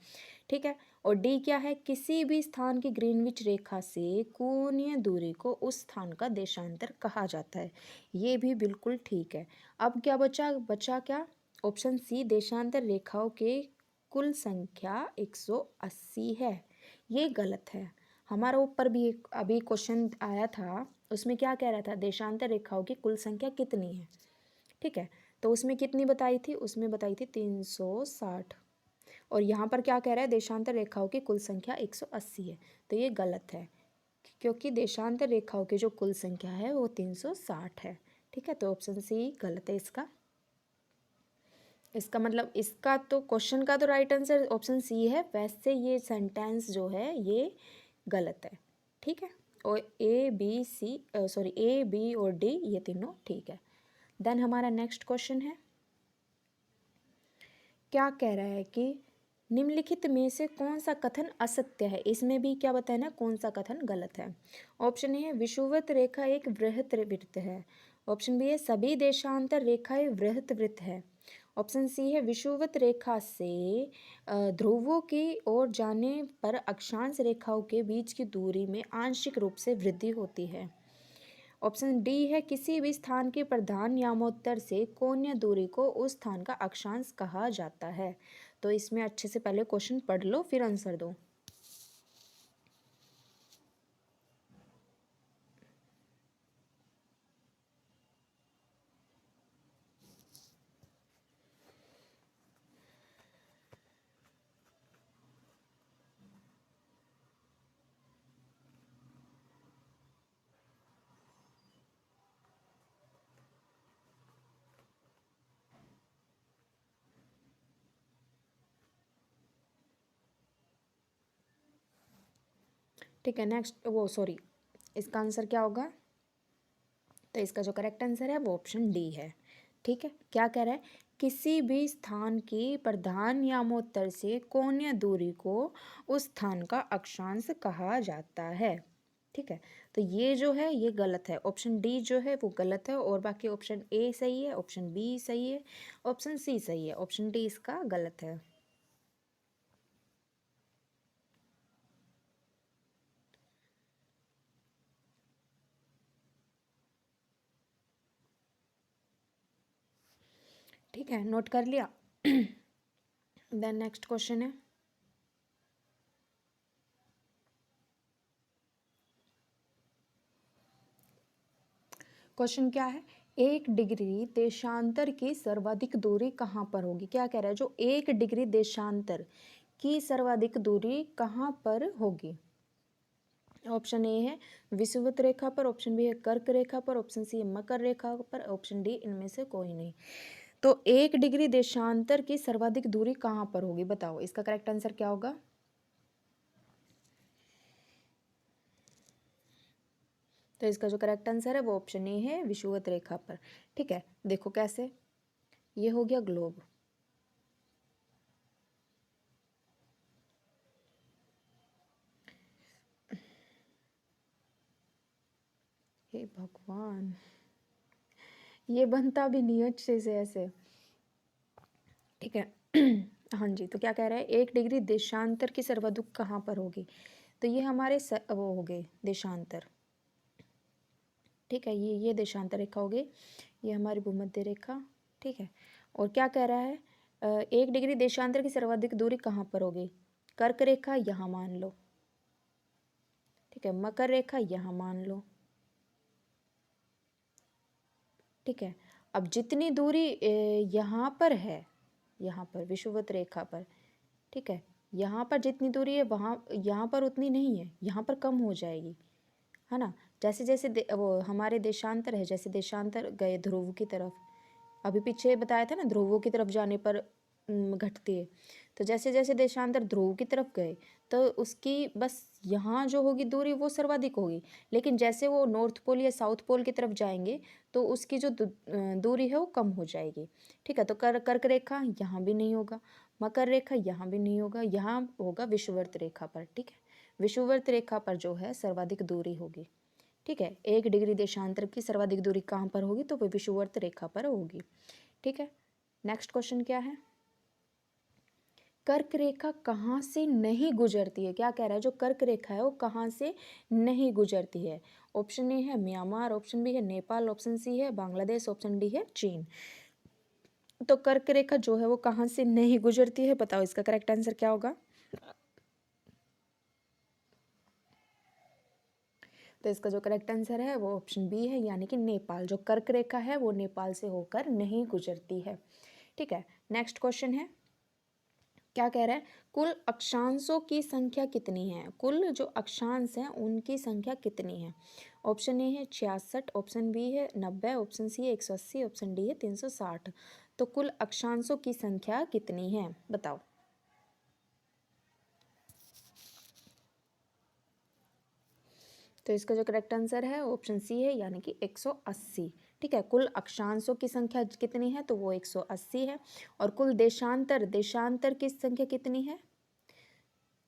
ठीक है। और डी क्या है, किसी भी स्थान की ग्रीनविच रेखा से कोणीय दूरी को उस स्थान का देशांतर कहा जाता है। ये भी बिल्कुल ठीक है। अब क्या बचा बचा क्या, ऑप्शन सी देशांतर रेखाओं के कुल संख्या 180 है। ये गलत है। हमारा ऊपर भी एक अभी क्वेश्चन आया था, उसमें क्या कह रहा था, देशांतर रेखाओं की कुल संख्या कितनी है। ठीक है, तो उसमें कितनी बताई थी, उसमें बताई थी 360। और यहाँ पर क्या कह रहा है, देशांतर रेखाओं की कुल संख्या 180 है। तो ये गलत है, क्योंकि देशांतर रेखाओं की जो कुल संख्या है वो 360 है। ठीक है, तो ऑप्शन सी गलत है इसका। इसका मतलब इसका तो क्वेश्चन का तो राइट आंसर ऑप्शन सी है, वैसे ये सेंटेंस जो है ये गलत है। ठीक है, और A B C sorry A B और डी ये तीनों ठीक है। देन हमारा नेक्स्ट क्वेश्चन है, क्या कह रहा है कि निम्नलिखित में से कौन सा कथन असत्य है। इसमें भी क्या बताया ना, कौन सा कथन गलत है। ऑप्शन ए है विषुवत रेखा एक वृत्त वृत्त है। ऑप्शन बी है सभी देशांतर रेखाएं वृत्त वृत्त है। ऑप्शन सी है विषुवत रेखा से ध्रुवों की ओर जाने पर अक्षांश रेखाओं के बीच की दूरी में आंशिक रूप से वृद्धि होती है। ऑप्शन डी है किसी भी स्थान के प्रधान यामोत्तर से कोणीय दूरी को उस स्थान का अक्षांश कहा जाता है। तो इसमें अच्छे से पहले क्वेश्चन पढ़ लो फिर आंसर दो। ठीक है, नेक्स्ट वो सॉरी इसका आंसर क्या होगा, तो इसका जो करेक्ट आंसर है वो ऑप्शन डी है। ठीक है, क्या कह रहा है, किसी भी स्थान की प्रधान यामोत्तर से कोणीय दूरी को उस स्थान का अक्षांश कहा जाता है। ठीक है, तो ये जो है ये गलत है, ऑप्शन डी जो है वो गलत है, और बाकी ऑप्शन ए सही है, ऑप्शन बी सही है, ऑप्शन सी सही है, ऑप्शन डी इसका गलत है। ठीक है, नोट कर लिया। देन नेक्स्ट क्वेश्चन है, क्वेश्चन क्या है, एक डिग्री देशांतर की सर्वाधिक दूरी कहाँ पर होगी। क्या कह रहा है, जो एक डिग्री देशांतर की सर्वाधिक दूरी कहाँ पर होगी। ऑप्शन ए है विषुवत रेखा पर, ऑप्शन बी है कर्क रेखा पर, ऑप्शन सी है मकर रेखा पर, ऑप्शन डी इनमें से कोई नहीं। तो एक डिग्री देशांतर की सर्वाधिक दूरी कहाँ पर होगी, बताओ इसका करेक्ट आंसर क्या होगा। तो इसका जो करेक्ट आंसर है वो ऑप्शन ए है, विषुवत रेखा पर। ठीक है, देखो कैसे, ये हो गया ग्लोब। हे भगवान, ये बनता भी नहीं अच्छे से ऐसे। ठीक है। हाँ जी, तो क्या कह रहा है, एक डिग्री देशांतर की सर्वाधिक कहाँ पर होगी। तो ये हमारे वो हो गए देशांतर। ठीक है, ये देशांतर रेखा हो गई, ये हमारी भूमध्य रेखा। ठीक है, और क्या कह रहा है, एक डिग्री देशांतर की सर्वाधिक दूरी कहाँ पर होगी, कर्क रेखा यहाँ मान लो। ठीक है, मकर रेखा यहाँ मान लो। ठीक है, अब जितनी दूरी यहाँ पर है, यहाँ पर विषुवत रेखा पर, ठीक है, यहाँ पर जितनी दूरी है वहाँ यहाँ पर उतनी नहीं है, यहाँ पर कम हो जाएगी, है ना। जैसे जैसे वो हमारे देशांतर है, जैसे देशांतर गए ध्रुव की तरफ, अभी पीछे बताया था ना ध्रुवों की तरफ जाने पर घटती है। तो जैसे जैसे देशांतर ध्रुव की तरफ गए तो उसकी बस यहाँ जो होगी दूरी वो सर्वाधिक होगी, लेकिन जैसे वो नॉर्थ पोल या साउथ पोल की तरफ जाएंगे तो उसकी जो दूरी है वो कम हो जाएगी। ठीक है, तो कर्क रेखा यहाँ भी नहीं होगा, मकर रेखा यहाँ भी नहीं होगा, यहाँ होगा विषुवत रेखा पर। ठीक है, विषुववृत्त रेखा पर जो है सर्वाधिक दूरी होगी। ठीक है, 1 डिग्री देशांतर की सर्वाधिक दूरी कहाँ पर होगी, तो वो विषुववृत्त रेखा पर होगी। ठीक है, नेक्स्ट क्वेश्चन क्या है, कर्क रेखा कहाँ से नहीं गुजरती है। क्या कह रहा है, जो कर्क रेखा है वो कहाँ से नहीं गुजरती है। ऑप्शन ए है म्यांमार, ऑप्शन बी है नेपाल, ऑप्शन सी है बांग्लादेश, ऑप्शन डी है चीन। तो कर्क रेखा जो है वो कहाँ से नहीं गुजरती है, बताओ इसका करेक्ट आंसर क्या होगा। तो इसका जो करेक्ट आंसर है वो ऑप्शन बी है, यानी कि नेपाल। जो कर्क रेखा है वो नेपाल से होकर नहीं गुजरती है। ठीक है, नेक्स्ट क्वेश्चन है, क्या कह रहा है, कुल अक्षांशों की संख्या कितनी है। कुल जो अक्षांश हैं उनकी संख्या कितनी है। ऑप्शन ए है 66, ऑप्शन बी है 90, ऑप्शन सी है 180, ऑप्शन डी है 360। तो कुल अक्षांशों की संख्या कितनी है, बताओ। तो इसका जो करेक्ट आंसर है ऑप्शन सी है, यानी कि 180। ठीक है, कुल अक्षांशों की संख्या कितनी है, तो वो 180 है। और कुल देशांतर देशांतर की संख्या कितनी है,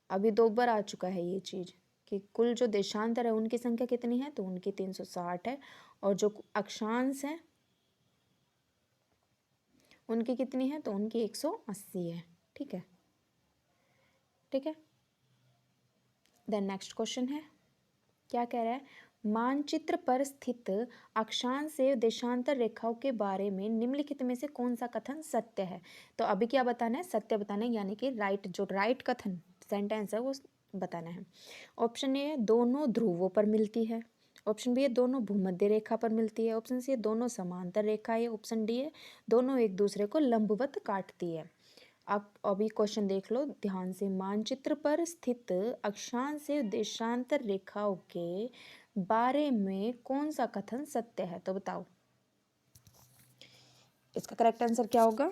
अभी 2 बार आ चुका है ये चीज़ कि कुल जो देशांतर है उनकी संख्या कितनी है, तो उनकी 360 है। और जो अक्षांश है उनकी कितनी है, तो उनकी 180 है। ठीक है, ठीक है। देन नेक्स्ट क्वेश्चन है, क्या कह रहा है, मानचित्र पर स्थित अक्षांश से देशांतर रेखाओं के बारे में निम्नलिखित में से कौन सा कथन सत्य है। तो अभी क्या बताना है, सत्य बताना है, यानी कि राइट कथन सेंटेंस है वो बताना है। ऑप्शन ए है दोनों ध्रुवों पर मिलती है, ऑप्शन बी है दोनों भूमध्य रेखा पर मिलती है, ऑप्शन सी है दोनों समांतर रेखा है, ऑप्शन डी है दोनों एक दूसरे को लंबवत काटती है। आप अभी क्वेश्चन देख लो ध्यान से, मानचित्र पर स्थित अक्षांश से देशांतर रेखाओं के बारे में कौन सा कथन सत्य है, तो बताओ इसका करेक्ट आंसर क्या होगा।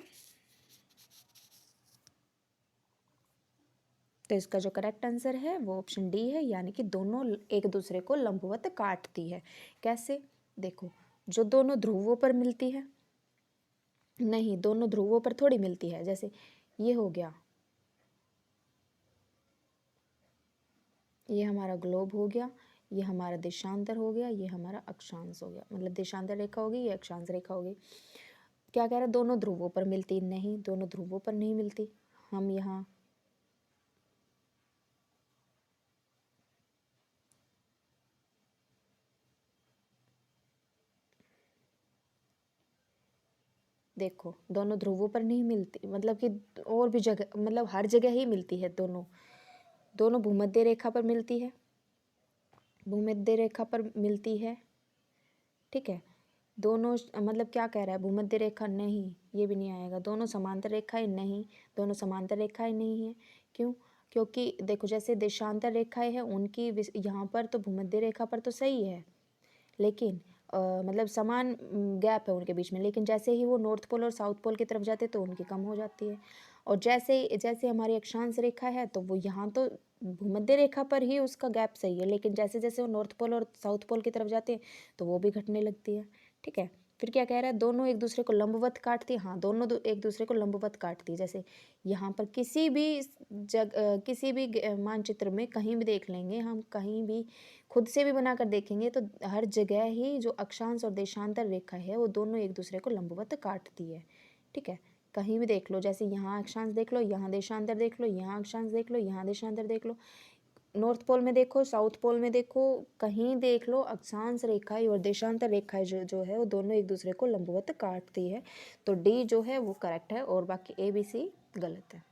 तो इसका जो करेक्ट आंसर है वो ऑप्शन डी है, यानी कि दोनों एक दूसरे को लंबवत काटती है। कैसे, देखो, जो दोनों ध्रुवों पर मिलती है, नहीं दोनों ध्रुवों पर थोड़ी मिलती है। जैसे ये हो गया, ये हमारा ग्लोब हो गया, ये हमारा देशांतर हो गया, ये हमारा अक्षांश हो गया, मतलब देशांतर रेखा होगी, ये अक्षांश रेखा होगी। क्या कह रहा है, दोनों ध्रुवों पर मिलती, नहीं दोनों ध्रुवों पर नहीं मिलती। हम यहाँ देखो, दोनों ध्रुवों पर नहीं मिलती, मतलब कि और भी जगह, मतलब हर जगह ही मिलती है। दोनों दोनों भूमध्य रेखा पर मिलती है, भूमध्य रेखा पर मिलती है। ठीक है, दोनों मतलब क्या कह रहा है, भूमध्य रेखा नहीं, ये भी नहीं आएगा। दोनों समांतर रेखाएं नहीं, दोनों समांतर रेखाएं नहीं है। क्यों, क्योंकि देखो जैसे देशांतर रेखाएं हैं उनकी यहाँ पर तो भूमध्य रेखा पर तो सही है, लेकिन मतलब समान गैप है उनके बीच में, लेकिन जैसे ही वो नॉर्थ पोल और साउथ पोल की तरफ जाते तो उनकी कम हो जाती है। और जैसे जैसे हमारी अक्षांश रेखा है तो वो यहाँ तो भूमध्य रेखा पर ही उसका गैप सही है, लेकिन जैसे जैसे वो नॉर्थ पोल और साउथ पोल की तरफ जाते हैं तो वो भी घटने लगती है। ठीक है, फिर क्या कह रहा है, दोनों एक दूसरे को लंबवत काटती है। हाँ, दोनों एक दूसरे को लंबवत काटती है। जैसे यहाँ पर किसी भी मानचित्र में कहीं भी देख लेंगे हम, कहीं भी खुद से भी बनाकर देखेंगे तो हर जगह ही जो अक्षांश और देशांतर रेखा है वो दोनों एक दूसरे को लंबवत काटती है। ठीक है, कहीं भी देख लो, जैसे यहाँ अक्षांश देख लो, यहाँ देशांतर देख लो, यहाँ अक्षांश देख लो, यहाँ देशांतर देख लो, नॉर्थ पोल में देखो, साउथ पोल में देखो, कहीं देख लो, अक्षांश रेखाएं और देशांतर रेखाएं जो है वो दोनों एक दूसरे को लंबवत काटती है। तो डी जो है वो करेक्ट है और बाकी ए बी सी गलत है।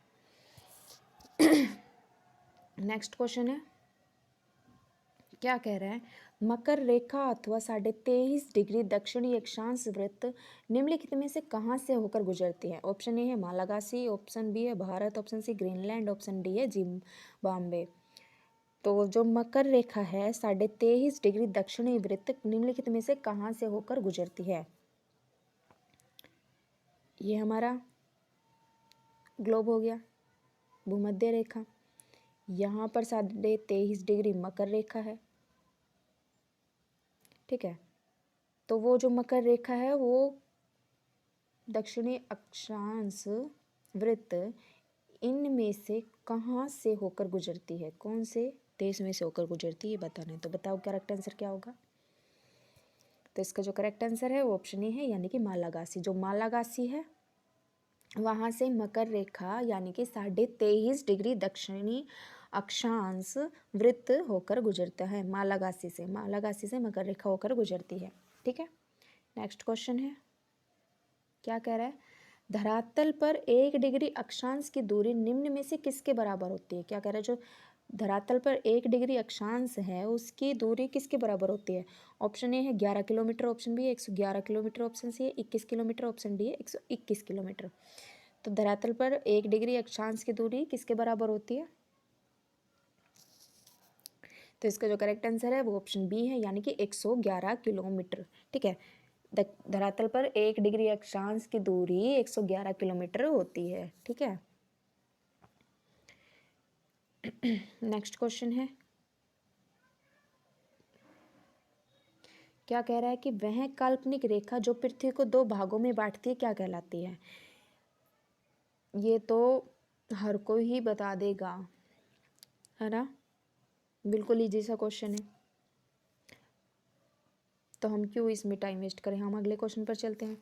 नेक्स्ट क्वेश्चन है, क्या कह रहा है, मकर रेखा अथवा 23.5 डिग्री दक्षिणी अक्षांश वृत्त निम्नलिखित में से कहाँ से होकर गुजरती है। ऑप्शन ए है मालागासी, ऑप्शन बी है Bharat, option C Greenland, option D है जिम्बाब्वे। तो जो मकर रेखा है 23.5 डिग्री दक्षिणी वृत्त निम्नलिखित में से कहाँ से होकर गुजरती है। ये हमारा ग्लोब हो गया, भूमध्य रेखा, यहाँ पर 23.5 डिग्री मकर रेखा है। ठीक है, तो वो जो मकर रेखा है वो दक्षिणी अक्षांश वृत्त इनमें से कहाँ से होकर गुजरती है, कौन से देश में से होकर गुजरती है, ये बताना है। तो बताओ करेक्ट आंसर क्या होगा। तो इसका जो करेक्ट आंसर है वो ऑप्शन ए है, यानी कि मालागासी। जो मालागासी है वहाँ से मकर रेखा यानी कि 23.5 डिग्री दक्षिणी अक्षांश वृत्त होकर गुजरता है। मालागासी से मकर रेखा होकर गुजरती है। ठीक है, नेक्स्ट क्वेश्चन है, क्या कह रहा है, धरातल पर 1 डिग्री अक्षांश की दूरी निम्न में से किसके बराबर होती है। क्या कह रहा है, जो धरातल पर 1 डिग्री अक्षांश है उसकी दूरी किसके बराबर होती है। ऑप्शन ए है 11 किलोमीटर, ऑप्शन बी है 111 किलोमीटर, ऑप्शन सी है 21 किलोमीटर, ऑप्शन डी है 121 किलोमीटर। तो धरातल पर 1 डिग्री अक्षांश की दूरी किसके बराबर होती है। तो इसका जो करेक्ट आंसर है वो ऑप्शन बी है, यानी कि 111 किलोमीटर। ठीक है, धरातल पर 1 डिग्री अक्षांश की दूरी 111 किलोमीटर होती है। ठीक है, नेक्स्ट क्वेश्चन है, क्या कह रहा है कि वह काल्पनिक रेखा जो पृथ्वी को 2 भागों में बांटती है क्या कहलाती है। ये तो हर कोई ही बता देगा, है ना, बिल्कुल इजी सा क्वेश्चन है, तो हम क्यों इसमें टाइम वेस्ट करें, हम अगले क्वेश्चन पर चलते हैं।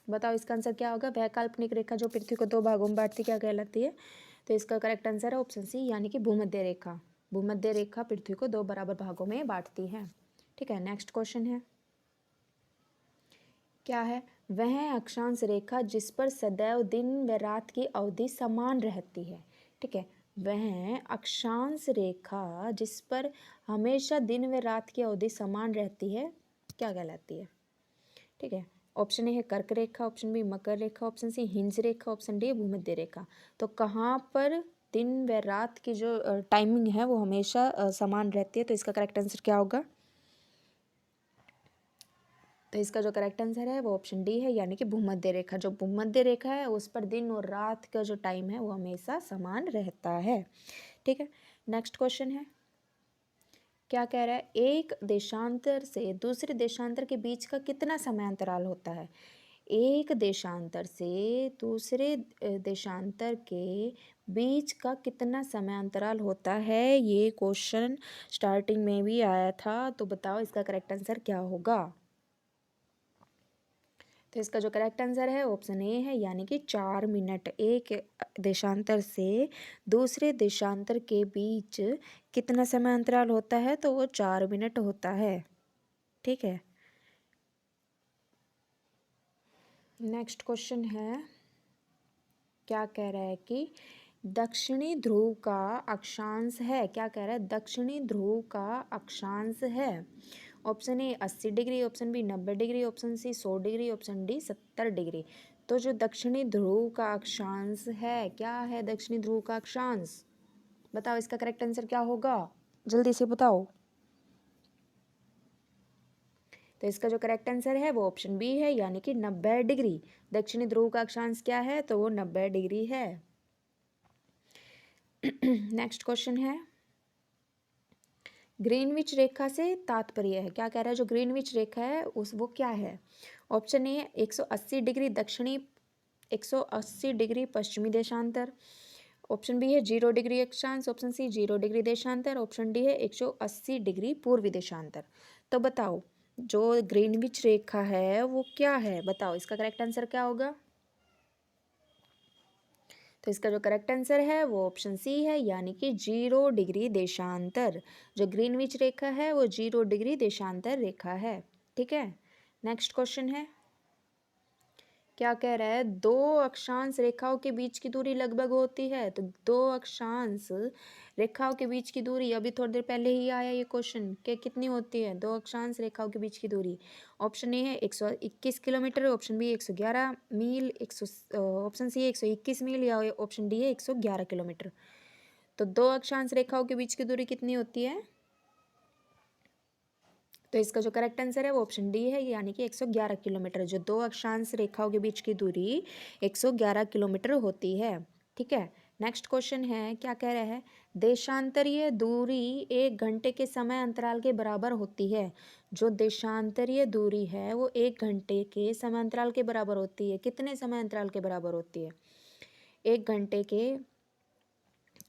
बताओ इसका आंसर क्या होगा। वह काल्पनिक रेखा जो पृथ्वी को 2 भागों में बांटती क्या कहलाती है। तो इसका करेक्ट आंसर है ऑप्शन सी, यानी कि भूमध्य रेखा। भूमध्य रेखा पृथ्वी को 2 बराबर भागों में बांटती है। ठीक है, नेक्स्ट क्वेश्चन है, क्या है, वह अक्षांश रेखा जिस पर सदैव दिन व रात की अवधि समान रहती है। ठीक है, वह अक्षांश रेखा जिस पर हमेशा दिन व रात की अवधि समान रहती है क्या कहलाती है। ठीक है, ऑप्शन ए है कर्क रेखा, ऑप्शन बी मकर रेखा, ऑप्शन सी हिंज रेखा, ऑप्शन डी भूमध्य रेखा। तो कहाँ पर दिन व रात की जो टाइमिंग है वो हमेशा समान रहती है। तो इसका करेक्ट आंसर क्या होगा। तो इसका जो करेक्ट आंसर है वो ऑप्शन डी है, यानी कि भूमध्य रेखा। जो भूमध्य रेखा है उस पर दिन और रात का जो टाइम है वो हमेशा समान रहता है। ठीक है, नेक्स्ट क्वेश्चन है, क्या कह रहा है, एक देशांतर से दूसरे देशांतर के बीच का कितना समय अंतराल होता है। एक देशांतर से दूसरे देशांतर के बीच का कितना समय अंतराल होता है, ये क्वेश्चन स्टार्टिंग में भी आया था। तो बताओ इसका करेक्ट आंसर क्या होगा। तो इसका जो करेक्ट आंसर है ऑप्शन ए है, यानी कि 4 मिनट। एक देशांतर से दूसरे देशांतर के बीच कितना समय अंतराल होता है, तो वो 4 मिनट होता है। ठीक है, नेक्स्ट क्वेश्चन है, क्या कह रहा है कि दक्षिणी ध्रुव का अक्षांश है। क्या कह रहा है, दक्षिणी ध्रुव का अक्षांश है। Option A 80 degree, option B 90 degree, option C 100 degree, option D 70 degree. तो जो दक्षिणी ध्रुव का अक्षांश है, क्या है दक्षिणी ध्रुव का अक्षांश, बताओ इसका करेक्ट आंसर क्या होगा, जल्दी से बताओ। तो इसका जो करेक्ट आंसर है वो ऑप्शन बी है, यानी कि 90 डिग्री। दक्षिणी ध्रुव का अक्षांश क्या है, तो वो 90 डिग्री है। नेक्स्ट क्वेश्चन है, ग्रीनविच रेखा से तात्पर्य है। क्या कह रहा है, जो ग्रीनविच रेखा है उस वो क्या है। ऑप्शन ए 180 डिग्री दक्षिणी, 180 डिग्री पश्चिमी देशांतर, ऑप्शन बी है 0 डिग्री अक्षांश, ऑप्शन सी 0 डिग्री देशांतर, ऑप्शन डी है 180 डिग्री पूर्वी देशांतर। तो बताओ जो ग्रीनविच रेखा है वो क्या है, बताओ इसका करेक्ट आंसर क्या होगा। तो इसका जो करेक्ट आंसर है वो ऑप्शन सी है, यानी कि 0 डिग्री देशांतर। जो ग्रीनविच रेखा है वो 0 डिग्री देशांतर रेखा है। ठीक है, नेक्स्ट क्वेश्चन है, क्या कह रहा है, दो अक्षांश रेखाओं के बीच की दूरी लगभग होती है। तो दो अक्षांश रेखाओं के बीच की दूरी, अभी थोड़ी देर पहले ही आया ये क्वेश्चन, कि कितनी होती है दो अक्षांश रेखाओं के बीच की दूरी। ऑप्शन ए है 121 किलोमीटर, ऑप्शन बी 111 मील, ऑप्शन सी 121 मील, या ऑप्शन डी है 111 किलोमीटर। तो दो अक्षांश रेखाओं के बीच की दूरी कितनी होती है। तो इसका जो करेक्ट आंसर है वो ऑप्शन डी है, यानी कि 111 किलोमीटर। जो दो अक्षांश रेखाओं के बीच की दूरी 111 किलोमीटर होती है। ठीक है, नेक्स्ट क्वेश्चन है, क्या कह रहा है, देशांतरीय दूरी 1 घंटे के समय अंतराल के बराबर होती है। जो देशांतरीय दूरी है वो 1 घंटे के समय अंतराल के बराबर होती है। कितने समय अंतराल के बराबर होती है, 1 घंटे के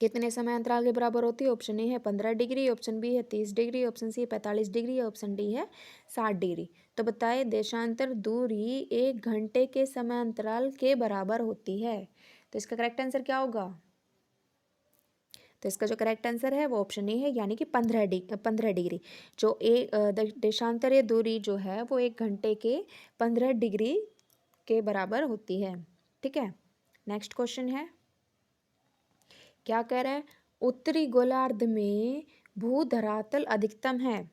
कितने समय अंतराल के बराबर होती है? ऑप्शन ए है 15 डिग्री, ऑप्शन बी है 30 डिग्री, ऑप्शन सी है 45 डिग्री, ऑप्शन डी है 60 डिग्री। तो बताइए देशांतर दूरी 1 घंटे के समय अंतराल के बराबर होती है। तो इसका करेक्ट आंसर क्या होगा? तो इसका जो करेक्ट आंसर है वो ऑप्शन ए है, यानी कि 15 डिग्री। जो देशांतरीय दूरी जो है वो 1 घंटे के 15 डिग्री के बराबर होती है। ठीक है, नेक्स्ट क्वेश्चन है, क्या कह रहा है? उत्तरी गोलार्ध में भूधरातल अधिकतम है।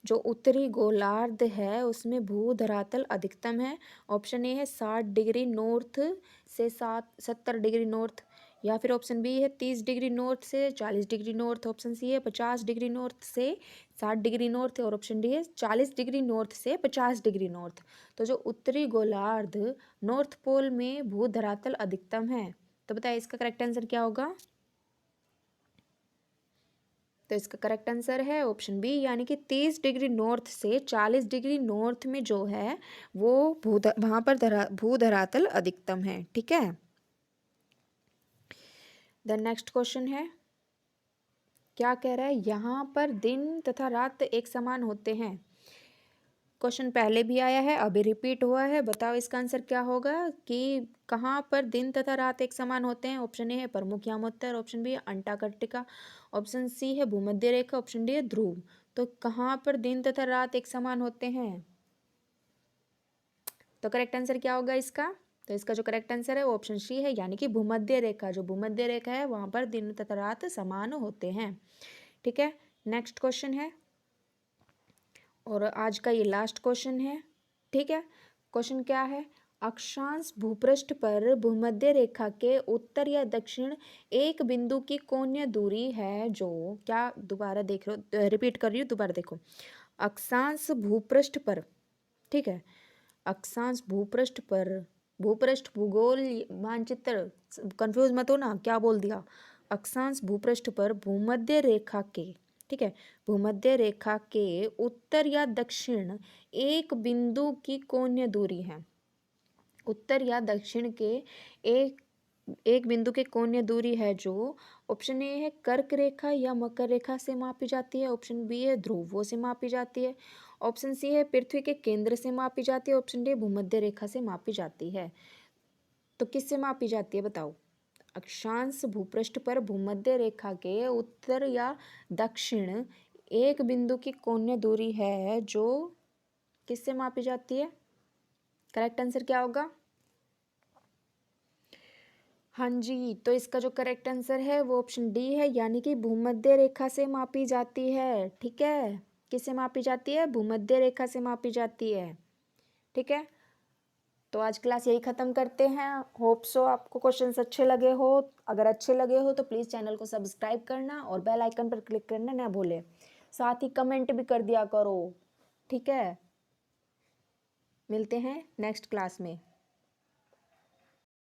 जो उत्तरी गोलार्ध है उसमें भूधरातल अधिकतम है। ऑप्शन ए है 60 डिग्री नॉर्थ से 70 डिग्री नॉर्थ, या फिर ऑप्शन बी है 30 डिग्री नॉर्थ से 40 डिग्री नॉर्थ, ऑप्शन सी है 50 डिग्री नॉर्थ से 60 डिग्री नॉर्थ, और ऑप्शन डी है 40 डिग्री नॉर्थ से 50 डिग्री नॉर्थ। तो जो उत्तरी गोलार्ध नॉर्थ पोल में भूधरातल अधिकतम है। तो बताइए इसका करेक्ट आंसर क्या होगा? तो इसका करेक्ट आंसर है ऑप्शन बी, यानी कि 30 डिग्री नॉर्थ से 40 डिग्री नॉर्थ में जो है वो वहाँ पर भूधरातल अधिकतम है। ठीक है, देन नेक्स्ट क्वेश्चन है, क्या कह रहा है? यहाँ पर दिन तथा रात एक समान होते हैं। क्वेश्चन पहले भी आया है, अभी रिपीट हुआ है। बताओ इसका आंसर क्या होगा कि कहाँ पर दिन तथा रात एक समान होते हैं। ऑप्शन ए है प्रमुख यामोत्तर, ऑप्शन बी है अंटार्कटिका, ऑप्शन सी है भूमध्य रेखा, ऑप्शन डी है ध्रुव। तो कहाँ पर दिन तथा रात एक समान होते हैं? तो करेक्ट आंसर क्या होगा इसका? तो इसका जो करेक्ट आंसर है वो ऑप्शन सी है, यानी कि भूमध्य रेखा। जो भूमध्य रेखा है वहाँ पर दिन तथा रात समान होते हैं। ठीक है, नेक्स्ट क्वेश्चन है, और आज का ये लास्ट क्वेश्चन है। ठीक है, क्वेश्चन क्या है? अक्षांश भूपृष्ठ पर भूमध्य रेखा के उत्तर या दक्षिण एक बिंदु की कोणीय दूरी है जो, क्या, दोबारा देख लो, रिपीट कर रही हूँ, दोबारा देखो। अक्षांश भूपृष्ठ पर, ठीक है, अक्षांश भूपृष्ठ पर, भूपृष्ठ भूगोल मानचित्र, कंफ्यूज मत हो ना, क्या बोल दिया। अक्षांश भूपृष्ठ पर भूमध्य रेखा के, ठीक है, भूमध्य रेखा के उत्तर या दक्षिण एक बिंदु की कोणीय दूरी है। उत्तर या दक्षिण के एक एक बिंदु के कोणीय दूरी है जो, ऑप्शन ए है कर्क रेखा या मकर रेखा से मापी जाती है, ऑप्शन बी है ध्रुवों से मापी जाती है, ऑप्शन सी है पृथ्वी के केंद्र से मापी जाती है, ऑप्शन डी भूमध्य रेखा से मापी जाती है। तो किससे मापी जाती है बताओ? अक्षांश भूपृष्ठ पर भूमध्य रेखा के उत्तर या दक्षिण एक बिंदु की कोणीय दूरी है जो किससे मापी जाती है? करेक्ट आंसर क्या होगा? हाँ जी, तो इसका जो करेक्ट आंसर है वो ऑप्शन डी है, यानी कि भूमध्य रेखा से मापी जाती है। ठीक है, किससे मापी जाती है? भूमध्य रेखा से मापी जाती है। ठीक है, तो आज क्लास यही ख़त्म करते हैं। होप सो आपको क्वेश्चंस अच्छे लगे हो। अगर अच्छे लगे हो तो प्लीज़ चैनल को सब्सक्राइब करना और बेल आइकन पर क्लिक करना ना भूलें। साथ ही कमेंट भी कर दिया करो। ठीक है, मिलते हैं नेक्स्ट क्लास में।